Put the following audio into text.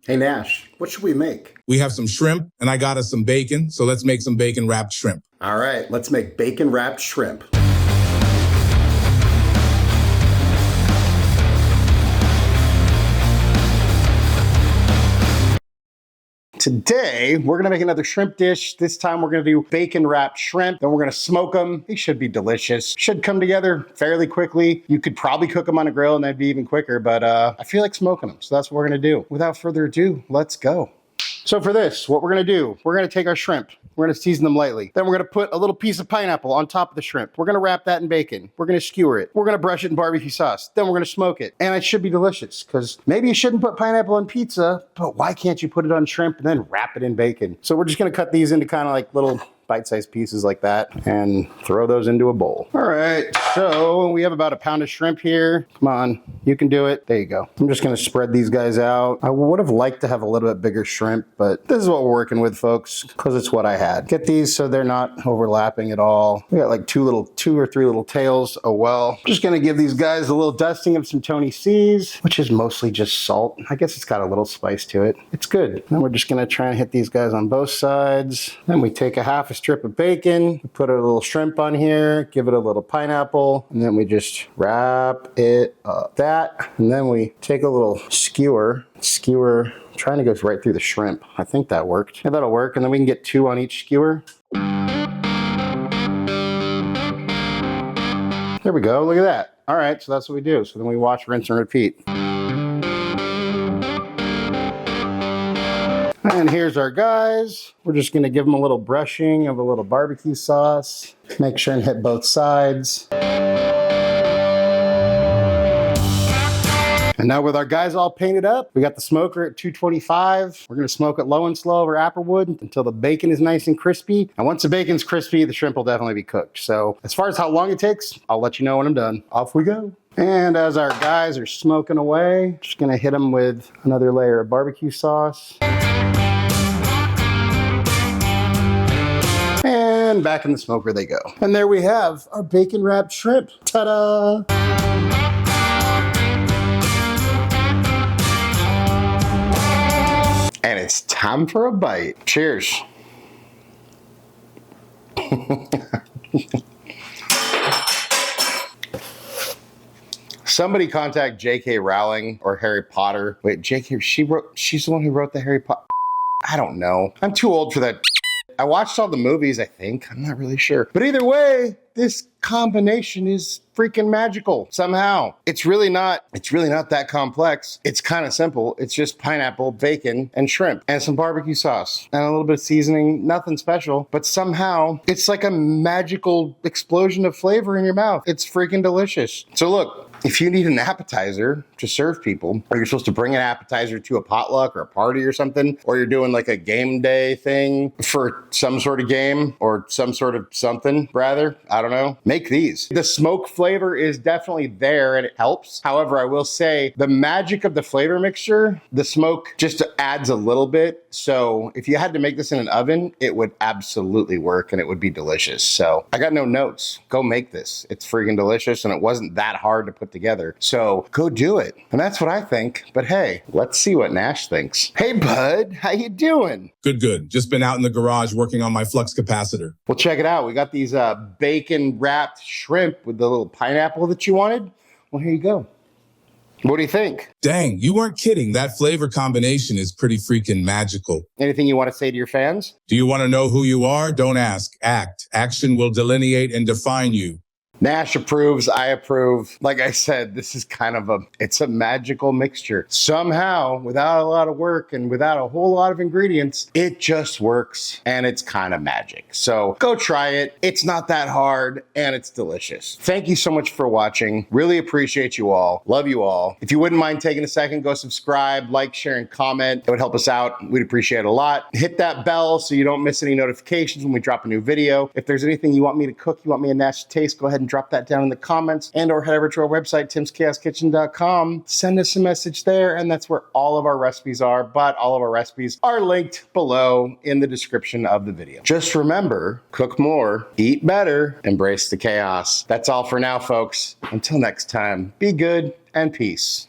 Hey Nash, what should we make? We have some shrimp, and I got us some bacon, so let's make some bacon wrapped shrimp. All right, let's make bacon wrapped shrimp. Today, we're gonna make another shrimp dish. This time we're gonna do bacon wrapped shrimp. Then we're gonna smoke them. They should be delicious. Should come together fairly quickly. You could probably cook them on a grill and that'd be even quicker, but I feel like smoking them. So that's what we're gonna do. Without further ado, let's go. So for this, what we're gonna do, we're gonna take our shrimp. We're gonna season them lightly. Then we're gonna put a little piece of pineapple on top of the shrimp. We're gonna wrap that in bacon. We're gonna skewer it. We're gonna brush it in barbecue sauce. Then we're gonna smoke it. And it should be delicious, because maybe you shouldn't put pineapple on pizza, but why can't you put it on shrimp and then wrap it in bacon? So we're just gonna cut these into kind of like little bite-sized pieces like that and throw those into a bowl. All right, so we have about a pound of shrimp here. Come on, you can do it. There you go. I'm just gonna spread these guys out. I would have liked to have a little bit bigger shrimp, but this is what we're working with, folks, because it's what I had. Get these so they're not overlapping at all. We got like two or three little tails. Oh well. Just gonna give these guys a little dusting of some Tony C's, which is mostly just salt. I guess it's got a little spice to it. It's good. Then we're just gonna try and hit these guys on both sides. Then we take a half a strip of bacon, put a little shrimp on here, give it a little pineapple, and then we just wrap it up. That, and then we take a little skewer, trying to go right through the shrimp. I think that worked. Yeah, that'll work, and then we can get 2 on each skewer. There we go, look at that. All right, so that's what we do. So then we wash, rinse, and repeat. And here's our guys. We're just gonna give them a little brushing of a little barbecue sauce. Make sure and hit both sides. And now with our guys all painted up, we got the smoker at 225. We're gonna smoke it low and slow over applewood until the bacon is nice and crispy. And once the bacon's crispy, the shrimp will definitely be cooked. So as far as how long it takes, I'll let you know when I'm done. Off we go. And as our guys are smoking away, just gonna hit them with another layer of barbecue sauce. And back in the smoker they go. And there we have our bacon wrapped shrimp. Ta-da! And it's time for a bite. Cheers. Somebody contact J.K. Rowling or Harry Potter. Wait, J.K. she's the one who wrote the Harry Potter. I don't know. I'm too old for that. I watched all the movies, I think. I'm not really sure. But either way, this combination is freaking magical somehow. It's really not that complex. It's kind of simple. It's just pineapple, bacon, and shrimp, and some barbecue sauce, and a little bit of seasoning. Nothing special, but somehow it's like a magical explosion of flavor in your mouth. It's freaking delicious. So look, if you need an appetizer to serve people, or you're supposed to bring an appetizer to a potluck or a party or something, or you're doing like a game day thing for some sort of game or some sort of something, rather, I don't know, make these. The smoke flavor is definitely there and it helps. However, I will say the magic of the flavor mixture, the smoke just adds a little bit. So if you had to make this in an oven, it would absolutely work and it would be delicious. So I got no notes. Go make this. It's freaking delicious and it wasn't that hard to put together. So go do it. And that's what I think. But hey, let's see what Nash thinks. Hey bud, how you doing? Good. Just been out in the garage working on my flux capacitor. Well, check it out. We got these bacon wrapped shrimp with the little pineapple that you wanted. Well, here you go. What do you think? Dang, you weren't kidding. That flavor combination is pretty freaking magical. Anything you want to say to your fans? Do you want to know who you are? Don't ask. Act. Action will delineate and define you. Nash approves, I approve. Like I said, this is kind of it's a magical mixture. Somehow, without a lot of work and without a whole lot of ingredients, it just works and it's kind of magic. So go try it. It's not that hard and it's delicious. Thank you so much for watching. Really appreciate you all. Love you all. If you wouldn't mind taking a second, go subscribe, like, share, and comment. It would help us out. We'd appreciate it a lot. Hit that bell so you don't miss any notifications when we drop a new video. If there's anything you want me to cook, you want me and Nash to taste, go ahead and drop that down in the comments, and or head over to our website, timschaoskitchen.com. Send us a message there, and that's where all of our recipes are, but all of our recipes are linked below in the description of the video. Just remember, cook more, eat better, embrace the chaos. That's all for now, folks. Until next time, be good and peace.